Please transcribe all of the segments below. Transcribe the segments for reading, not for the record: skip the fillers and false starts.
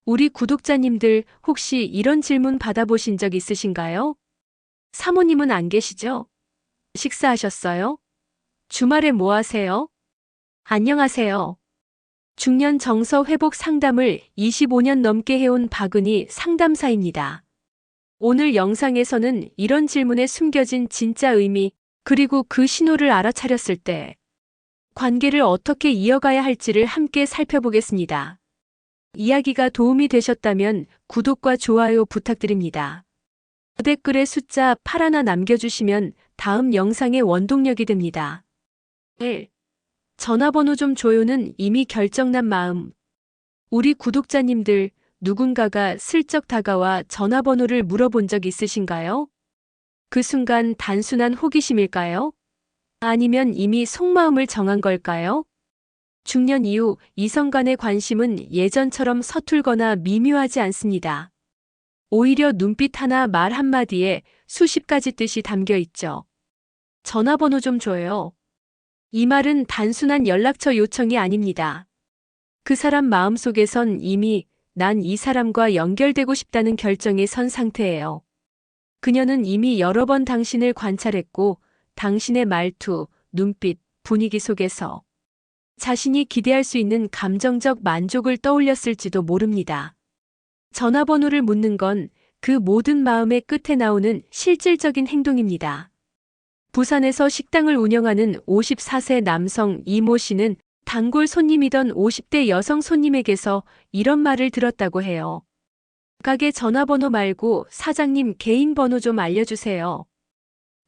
우리 구독자님들 혹시 이런 질문 받아보신 적 있으신가요? 사모님은 안 계시죠? 식사하셨어요? 주말에 뭐 하세요? 안녕하세요. 중년 정서 회복 상담을 25년 넘게 해온 박은희 상담사입니다. 오늘 영상에서는 이런 질문에 숨겨진 진짜 의미, 그리고 그 신호를 알아차렸을 때 관계를 어떻게 이어가야 할지를 함께 살펴보겠습니다. 이야기가 도움이 되셨다면 구독과 좋아요 부탁드립니다. 댓글에 숫자 8 남겨주시면 다음 영상의 원동력이 됩니다. 1. 전화번호 좀 줘요는 이미 결정난 마음. 우리 구독자님들 누군가가 슬쩍 다가와 전화번호를 물어본 적 있으신가요? 그 순간 단순한 호기심일까요? 아니면 이미 속마음을 정한 걸까요? 중년 이후 이성 간의 관심은 예전처럼 서툴거나 미묘하지 않습니다. 오히려 눈빛 하나 말 한마디에 수십 가지 뜻이 담겨 있죠. 전화번호 좀 줘요. 이 말은 단순한 연락처 요청이 아닙니다. 그 사람 마음속에선 이미 난 이 사람과 연결되고 싶다는 결정이 선 상태예요. 그녀는 이미 여러 번 당신을 관찰했고 당신의 말투, 눈빛, 분위기 속에서 자신이 기대할 수 있는 감정적 만족을 떠올렸을지도 모릅니다. 전화번호를 묻는 건 그 모든 마음의 끝에 나오는 실질적인 행동입니다. 부산에서 식당을 운영하는 54세 남성 이모 씨는 단골 손님이던 50대 여성 손님에게서 이런 말을 들었다고 해요. 가게 전화번호 말고 사장님 개인 번호 좀 알려주세요.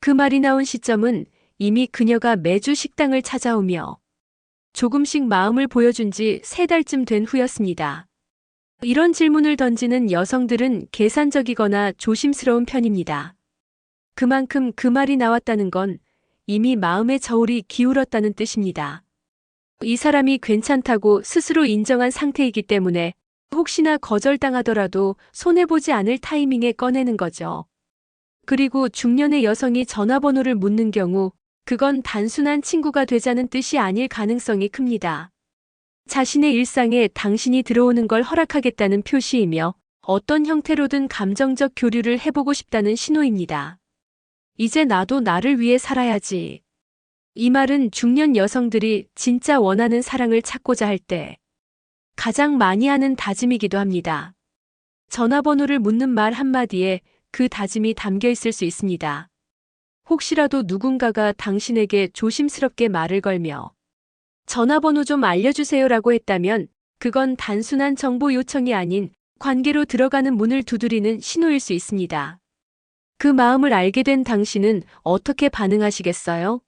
그 말이 나온 시점은 이미 그녀가 매주 식당을 찾아오며 조금씩 마음을 보여준 지 3달쯤 된 후였습니다. 이런 질문을 던지는 여성들은 계산적이거나 조심스러운 편입니다. 그만큼 그 말이 나왔다는 건 이미 마음의 저울이 기울었다는 뜻입니다. 이 사람이 괜찮다고 스스로 인정한 상태이기 때문에 혹시나 거절당하더라도 손해보지 않을 타이밍에 꺼내는 거죠. 그리고 중년의 여성이 전화번호를 묻는 경우 그건 단순한 친구가 되자는 뜻이 아닐 가능성이 큽니다. 자신의 일상에 당신이 들어오는 걸 허락하겠다는 표시이며 어떤 형태로든 감정적 교류를 해보고 싶다는 신호입니다. 이제 나도 나를 위해 살아야지. 이 말은 중년 여성들이 진짜 원하는 사랑을 찾고자 할 때 가장 많이 하는 다짐이기도 합니다. 전화번호를 묻는 말 한마디에 그 다짐이 담겨 있을 수 있습니다. 혹시라도 누군가가 당신에게 조심스럽게 말을 걸며 전화번호 좀 알려주세요라고 했다면 그건 단순한 정보 요청이 아닌 관계로 들어가는 문을 두드리는 신호일 수 있습니다. 그 마음을 알게 된 당신은 어떻게 반응하시겠어요?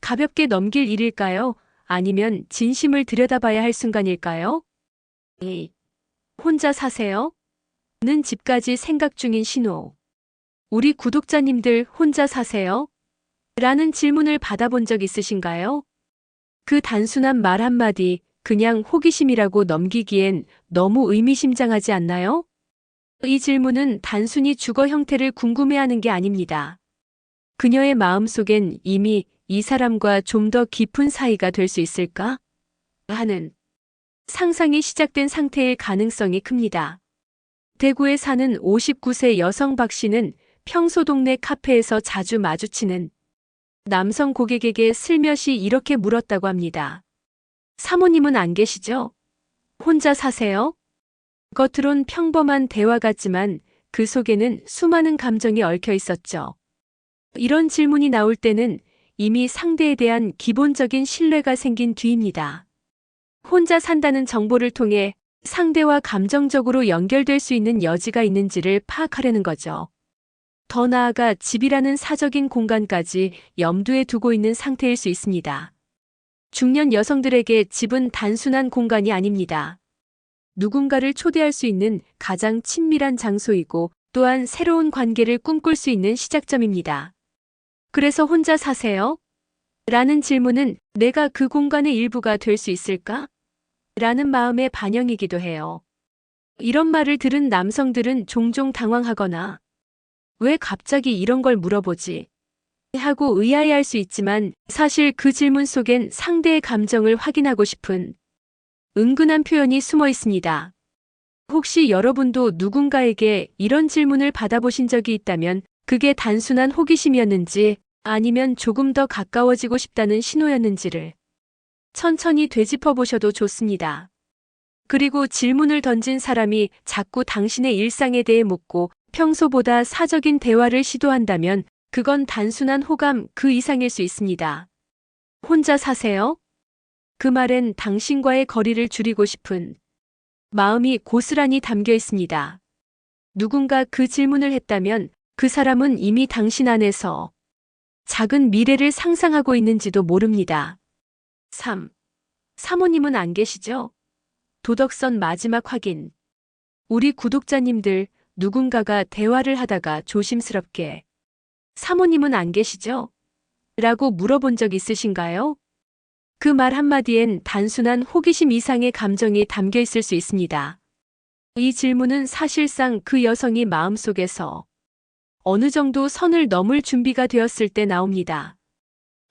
가볍게 넘길 일일까요? 아니면 진심을 들여다봐야 할 순간일까요? 2. 혼자 사세요? 는 집까지 생각 중인 신호. 우리 구독자님들 혼자 사세요? 라는 질문을 받아본 적 있으신가요? 그 단순한 말 한마디, 그냥 호기심이라고 넘기기엔 너무 의미심장하지 않나요? 이 질문은 단순히 주거 형태를 궁금해하는 게 아닙니다. 그녀의 마음속엔 이미 이 사람과 좀 더 깊은 사이가 될 수 있을까? 하는 상상이 시작된 상태일 가능성이 큽니다. 대구에 사는 59세 여성 박 씨는 평소 동네 카페에서 자주 마주치는 남성 고객에게 슬며시 이렇게 물었다고 합니다. 사모님은 안 계시죠? 혼자 사세요? 겉으론 평범한 대화 같지만 그 속에는 수많은 감정이 얽혀 있었죠. 이런 질문이 나올 때는 이미 상대에 대한 기본적인 신뢰가 생긴 뒤입니다. 혼자 산다는 정보를 통해 상대와 감정적으로 연결될 수 있는 여지가 있는지를 파악하려는 거죠. 더 나아가 집이라는 사적인 공간까지 염두에 두고 있는 상태일 수 있습니다. 중년 여성들에게 집은 단순한 공간이 아닙니다. 누군가를 초대할 수 있는 가장 친밀한 장소이고 또한 새로운 관계를 꿈꿀 수 있는 시작점입니다. 그래서 혼자 사세요? 라는 질문은 내가 그 공간의 일부가 될 수 있을까? 라는 마음의 반영이기도 해요. 이런 말을 들은 남성들은 종종 당황하거나 왜 갑자기 이런 걸 물어보지? 하고 의아해할 수 있지만 사실 그 질문 속엔 상대의 감정을 확인하고 싶은 은근한 표현이 숨어 있습니다. 혹시 여러분도 누군가에게 이런 질문을 받아보신 적이 있다면 그게 단순한 호기심이었는지 아니면 조금 더 가까워지고 싶다는 신호였는지를 천천히 되짚어 보셔도 좋습니다. 그리고 질문을 던진 사람이 자꾸 당신의 일상에 대해 묻고 평소보다 사적인 대화를 시도한다면 그건 단순한 호감 그 이상일 수 있습니다. 혼자 사세요? 그 말엔 당신과의 거리를 줄이고 싶은 마음이 고스란히 담겨 있습니다. 누군가 그 질문을 했다면 그 사람은 이미 당신 안에서 작은 미래를 상상하고 있는지도 모릅니다. 3. 사모님은 안 계시죠? 도덕선 마지막 확인. 우리 구독자님들, 누군가가 대화를 하다가 조심스럽게 사모님은 안 계시죠? 라고 물어본 적 있으신가요? 그 말 한마디엔 단순한 호기심 이상의 감정이 담겨 있을 수 있습니다. 이 질문은 사실상 그 여성이 마음속에서 어느 정도 선을 넘을 준비가 되었을 때 나옵니다.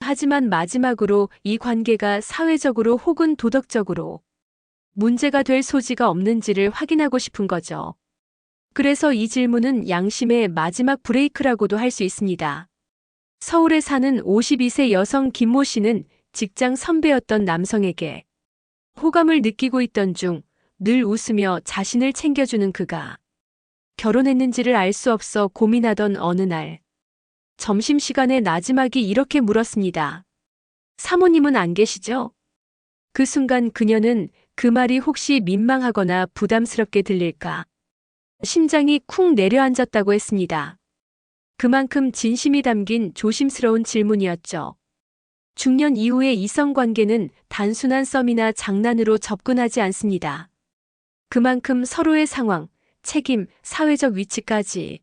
하지만 마지막으로 이 관계가 사회적으로 혹은 도덕적으로 문제가 될 소지가 없는지를 확인하고 싶은 거죠. 그래서 이 질문은 양심의 마지막 브레이크라고도 할 수 있습니다. 서울에 사는 52세 여성 김모 씨는 직장 선배였던 남성에게 호감을 느끼고 있던 중 늘 웃으며 자신을 챙겨주는 그가 결혼했는지를 알 수 없어 고민하던 어느 날 점심시간에 나지막이 이렇게 물었습니다. 사모님은 안 계시죠? 그 순간 그녀는 그 말이 혹시 민망하거나 부담스럽게 들릴까 심장이 쿵 내려앉았다고 했습니다. 그만큼 진심이 담긴 조심스러운 질문이었죠. 중년 이후의 이성관계는 단순한 썸이나 장난으로 접근하지 않습니다. 그만큼 서로의 상황, 책임, 사회적 위치까지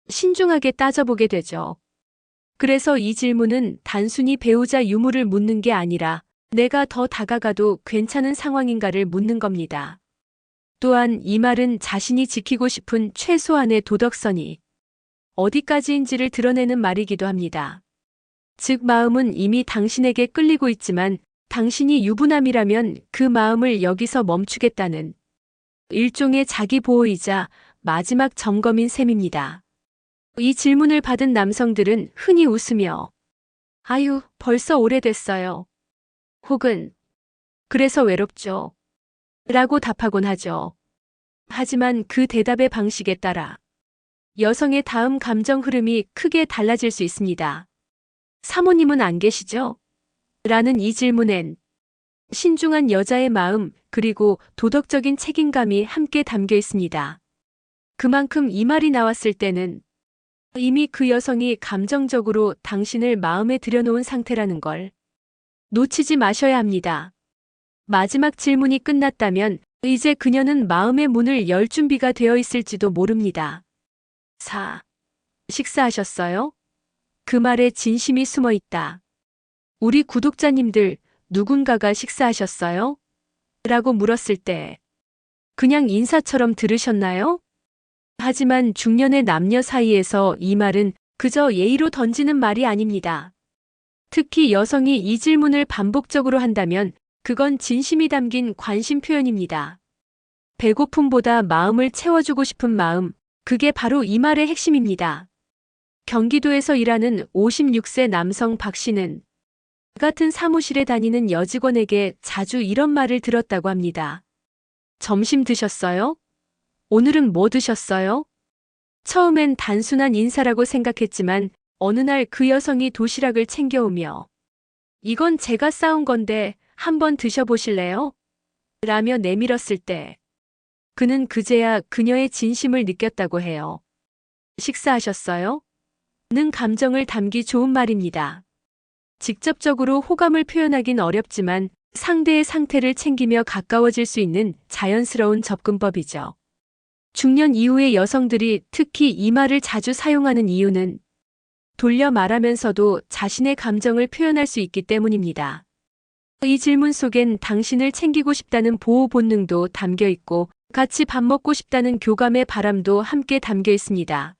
신중하게 따져보게 되죠. 그래서 이 질문은 단순히 배우자 유무를 묻는 게 아니라 내가 더 다가가도 괜찮은 상황인가를 묻는 겁니다. 또한 이 말은 자신이 지키고 싶은 최소한의 도덕선이 어디까지인지를 드러내는 말이기도 합니다. 즉 마음은 이미 당신에게 끌리고 있지만 당신이 유부남이라면 그 마음을 여기서 멈추겠다는 일종의 자기 보호이자 마지막 점검인 셈입니다. 이 질문을 받은 남성들은 흔히 웃으며 아유, 벌써 오래됐어요. 혹은 그래서 외롭죠. 라고 답하곤 하죠. 하지만 그 대답의 방식에 따라 여성의 다음 감정 흐름이 크게 달라질 수 있습니다. 사모님은 안 계시죠? 라는 이 질문엔 신중한 여자의 마음 그리고 도덕적인 책임감이 함께 담겨 있습니다. 그만큼 이 말이 나왔을 때는 이미 그 여성이 감정적으로 당신을 마음에 들여놓은 상태라는 걸 놓치지 마셔야 합니다. 마지막 질문이 끝났다면 이제 그녀는 마음의 문을 열 준비가 되어 있을지도 모릅니다. 4. 식사하셨어요? 그 말에 진심이 숨어 있다. 우리 구독자님들, 누군가가 식사하셨어요? 라고 물었을 때 그냥 인사처럼 들으셨나요? 하지만 중년의 남녀 사이에서 이 말은 그저 예의로 던지는 말이 아닙니다. 특히 여성이 이 질문을 반복적으로 한다면 그건 진심이 담긴 관심 표현입니다. 배고픔보다 마음을 채워주고 싶은 마음, 그게 바로 이 말의 핵심입니다. 경기도에서 일하는 56세 남성 박 씨는 같은 사무실에 다니는 여직원에게 자주 이런 말을 들었다고 합니다. 점심 드셨어요? 오늘은 뭐 드셨어요? 처음엔 단순한 인사라고 생각했지만 어느 날 그 여성이 도시락을 챙겨오며 이건 제가 싸운 건데 한번 드셔보실래요? 라며 내밀었을 때 그는 그제야 그녀의 진심을 느꼈다고 해요. 식사하셨어요? 는 감정을 담기 좋은 말입니다. 직접적으로 호감을 표현하긴 어렵지만 상대의 상태를 챙기며 가까워질 수 있는 자연스러운 접근법이죠. 중년 이후의 여성들이 특히 이 말을 자주 사용하는 이유는 돌려 말하면서도 자신의 감정을 표현할 수 있기 때문입니다. 이 질문 속엔 당신을 챙기고 싶다는 보호 본능도 담겨 있고 같이 밥 먹고 싶다는 교감의 바람도 함께 담겨 있습니다.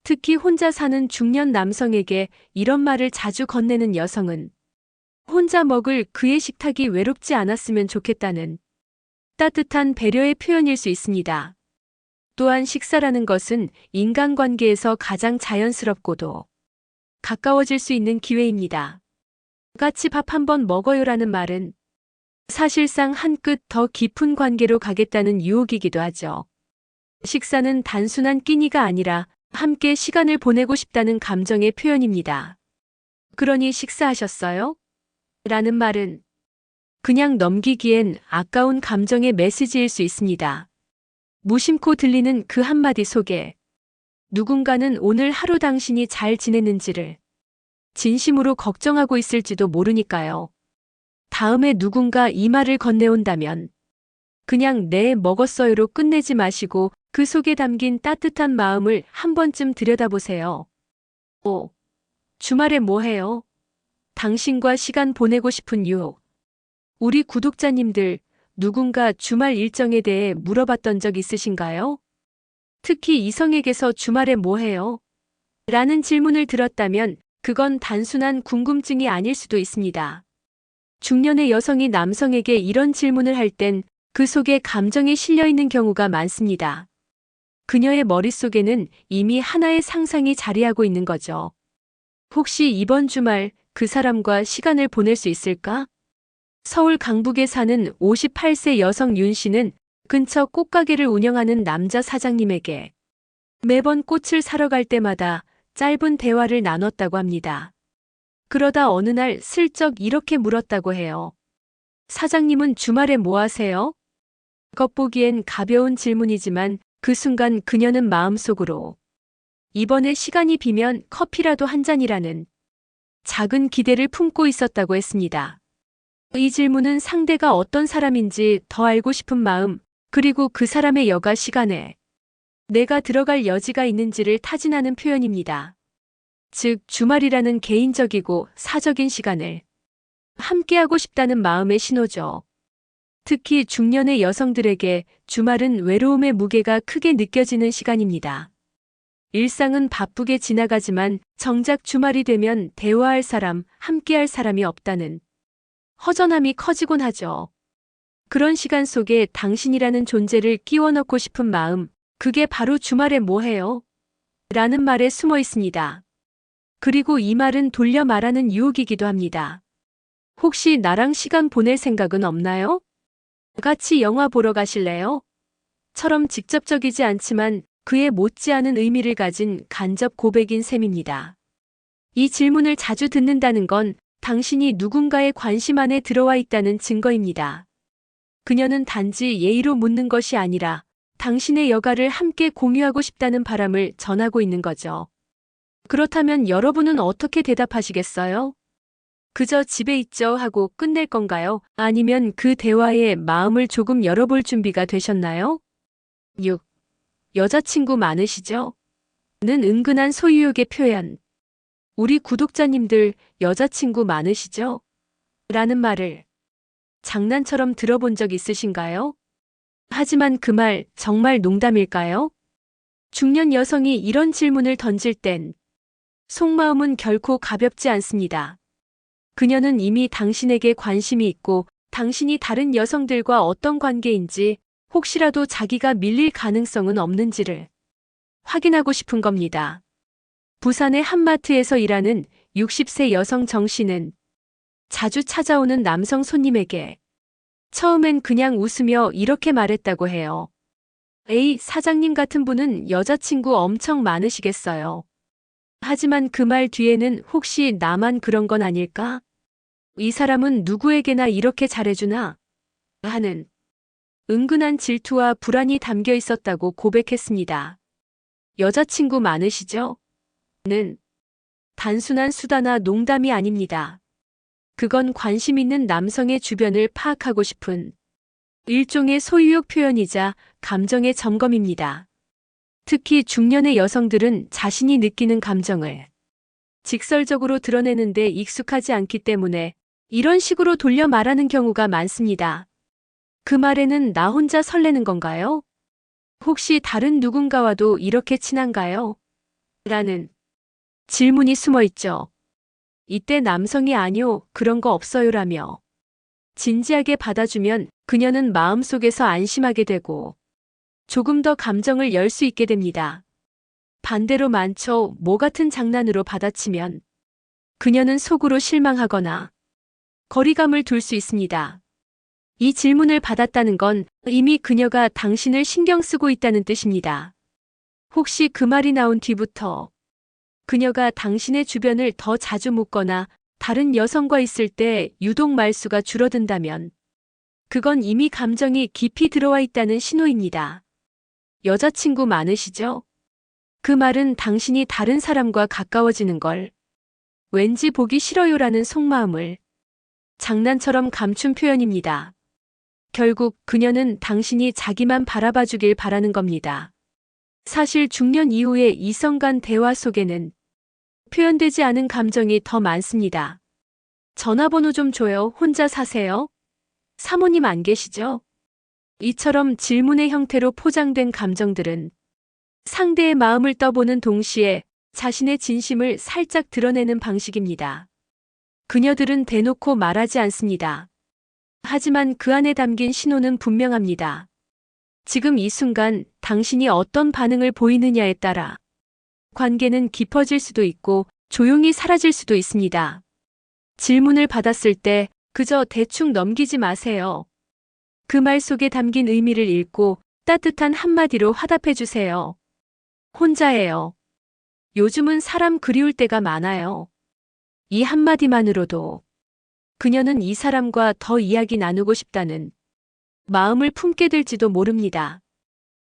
특히 혼자 사는 중년 남성에게 이런 말을 자주 건네는 여성은 혼자 먹을 그의 식탁이 외롭지 않았으면 좋겠다는 따뜻한 배려의 표현일 수 있습니다. 또한 식사라는 것은 인간관계에서 가장 자연스럽고도 가까워질 수 있는 기회입니다. 같이 밥 한번 먹어요라는 말은 사실상 한 끗 더 깊은 관계로 가겠다는 유혹이기도 하죠. 식사는 단순한 끼니가 아니라 함께 시간을 보내고 싶다는 감정의 표현입니다. 그러니 식사하셨어요? 라는 말은 그냥 넘기기엔 아까운 감정의 메시지일 수 있습니다. 무심코 들리는 그 한마디 속에 누군가는 오늘 하루 당신이 잘 지냈는지를 진심으로 걱정하고 있을지도 모르니까요. 다음에 누군가 이 말을 건네온다면 그냥 네 먹었어요로 끝내지 마시고 그 속에 담긴 따뜻한 마음을 한 번쯤 들여다보세요. 오, 주말에 뭐 해요? 당신과 시간 보내고 싶은 유혹. 우리 구독자님들, 누군가 주말 일정에 대해 물어봤던 적 있으신가요? 특히 이성에게서 주말에 뭐 해요? 라는 질문을 들었다면 그건 단순한 궁금증이 아닐 수도 있습니다. 중년의 여성이 남성에게 이런 질문을 할 땐 그 속에 감정이 실려 있는 경우가 많습니다. 그녀의 머릿속에는 이미 하나의 상상이 자리하고 있는 거죠. 혹시 이번 주말 그 사람과 시간을 보낼 수 있을까? 서울 강북에 사는 58세 여성 윤 씨는 근처 꽃가게를 운영하는 남자 사장님에게 매번 꽃을 사러 갈 때마다 짧은 대화를 나눴다고 합니다. 그러다 어느 날 슬쩍 이렇게 물었다고 해요. 사장님은 주말에 뭐 하세요? 겉보기엔 가벼운 질문이지만 그 순간 그녀는 마음속으로 이번에 시간이 비면 커피라도 한 잔이라는 작은 기대를 품고 있었다고 했습니다. 이 질문은 상대가 어떤 사람인지 더 알고 싶은 마음, 그리고 그 사람의 여가 시간에 내가 들어갈 여지가 있는지를 타진하는 표현입니다. 즉, 주말이라는 개인적이고 사적인 시간을 함께하고 싶다는 마음의 신호죠. 특히 중년의 여성들에게 주말은 외로움의 무게가 크게 느껴지는 시간입니다. 일상은 바쁘게 지나가지만 정작 주말이 되면 대화할 사람, 함께할 사람이 없다는 허전함이 커지곤 하죠. 그런 시간 속에 당신이라는 존재를 끼워 넣고 싶은 마음, 그게 바로 주말에 뭐 해요? 라는 말에 숨어 있습니다. 그리고 이 말은 돌려 말하는 유혹이기도 합니다. 혹시 나랑 시간 보낼 생각은 없나요? 같이 영화 보러 가실래요? 처럼 직접적이지 않지만 그에 못지않은 의미를 가진 간접 고백인 셈입니다. 이 질문을 자주 듣는다는 건 당신이 누군가의 관심 안에 들어와 있다는 증거입니다. 그녀는 단지 예의로 묻는 것이 아니라 당신의 여가를 함께 공유하고 싶다는 바람을 전하고 있는 거죠. 그렇다면 여러분은 어떻게 대답하시겠어요? 그저 집에 있죠 하고 끝낼 건가요? 아니면 그 대화에 마음을 조금 열어볼 준비가 되셨나요? 6. 여자친구 많으시죠? 는 은근한 소유욕의 표현. 우리 구독자님들 여자친구 많으시죠? 라는 말을 장난처럼 들어본 적 있으신가요? 하지만 그 말 정말 농담일까요? 중년 여성이 이런 질문을 던질 땐 속마음은 결코 가볍지 않습니다. 그녀는 이미 당신에게 관심이 있고 당신이 다른 여성들과 어떤 관계인지 혹시라도 자기가 밀릴 가능성은 없는지를 확인하고 싶은 겁니다. 부산의 한마트에서 일하는 60세 여성 정 씨는 자주 찾아오는 남성 손님에게 처음엔 그냥 웃으며 이렇게 말했다고 해요. 에이, 사장님 같은 분은 여자친구 엄청 많으시겠어요. 하지만 그 말 뒤에는 혹시 나만 그런 건 아닐까? 이 사람은 누구에게나 이렇게 잘해주나? 하는 은근한 질투와 불안이 담겨 있었다고 고백했습니다. 여자친구 많으시죠? 는 단순한 수다나 농담이 아닙니다. 그건 관심 있는 남성의 주변을 파악하고 싶은 일종의 소유욕 표현이자 감정의 점검입니다. 특히 중년의 여성들은 자신이 느끼는 감정을 직설적으로 드러내는데 익숙하지 않기 때문에 이런 식으로 돌려 말하는 경우가 많습니다. 그 말에는 나 혼자 설레는 건가요? 혹시 다른 누군가와도 이렇게 친한가요? 라는 질문이 숨어 있죠. 이때 남성이 아니요, 그런 거 없어요라며 진지하게 받아주면 그녀는 마음속에서 안심하게 되고 조금 더 감정을 열 수 있게 됩니다. 반대로 많죠. 뭐 같은 장난으로 받아치면 그녀는 속으로 실망하거나 거리감을 둘 수 있습니다. 이 질문을 받았다는 건 이미 그녀가 당신을 신경 쓰고 있다는 뜻입니다. 혹시 그 말이 나온 뒤부터 그녀가 당신의 주변을 더 자주 묻거나 다른 여성과 있을 때 유독 말수가 줄어든다면 그건 이미 감정이 깊이 들어와 있다는 신호입니다. 여자친구 많으시죠? 그 말은 당신이 다른 사람과 가까워지는 걸 왠지 보기 싫어요라는 속마음을 장난처럼 감춘 표현입니다. 결국 그녀는 당신이 자기만 바라봐 주길 바라는 겁니다. 사실 중년 이후의 이성 간 대화 속에는 표현되지 않은 감정이 더 많습니다. 전화번호 좀 줘요. 혼자 사세요? 사모님 안 계시죠? 이처럼 질문의 형태로 포장된 감정들은 상대의 마음을 떠보는 동시에 자신의 진심을 살짝 드러내는 방식입니다. 그녀들은 대놓고 말하지 않습니다. 하지만 그 안에 담긴 신호는 분명합니다. 지금 이 순간 당신이 어떤 반응을 보이느냐에 따라 관계는 깊어질 수도 있고 조용히 사라질 수도 있습니다. 질문을 받았을 때 그저 대충 넘기지 마세요. 그 말 속에 담긴 의미를 읽고 따뜻한 한마디로 화답해 주세요. 혼자예요. 요즘은 사람 그리울 때가 많아요. 이 한마디만으로도 그녀는 이 사람과 더 이야기 나누고 싶다는 마음을 품게 될지도 모릅니다.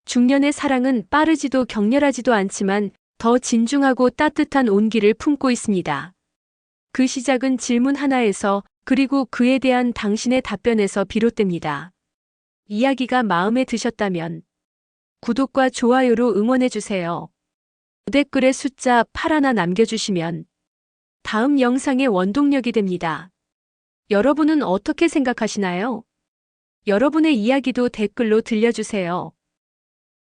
중년의 사랑은 빠르지도 격렬하지도 않지만 더 진중하고 따뜻한 온기를 품고 있습니다. 그 시작은 질문 하나에서 그리고 그에 대한 당신의 답변에서 비롯됩니다. 이야기가 마음에 드셨다면 구독과 좋아요로 응원해주세요. 댓글에 숫자 8 하나 남겨주시면 다음 영상의 원동력이 됩니다. 여러분은 어떻게 생각하시나요? 여러분의 이야기도 댓글로 들려주세요.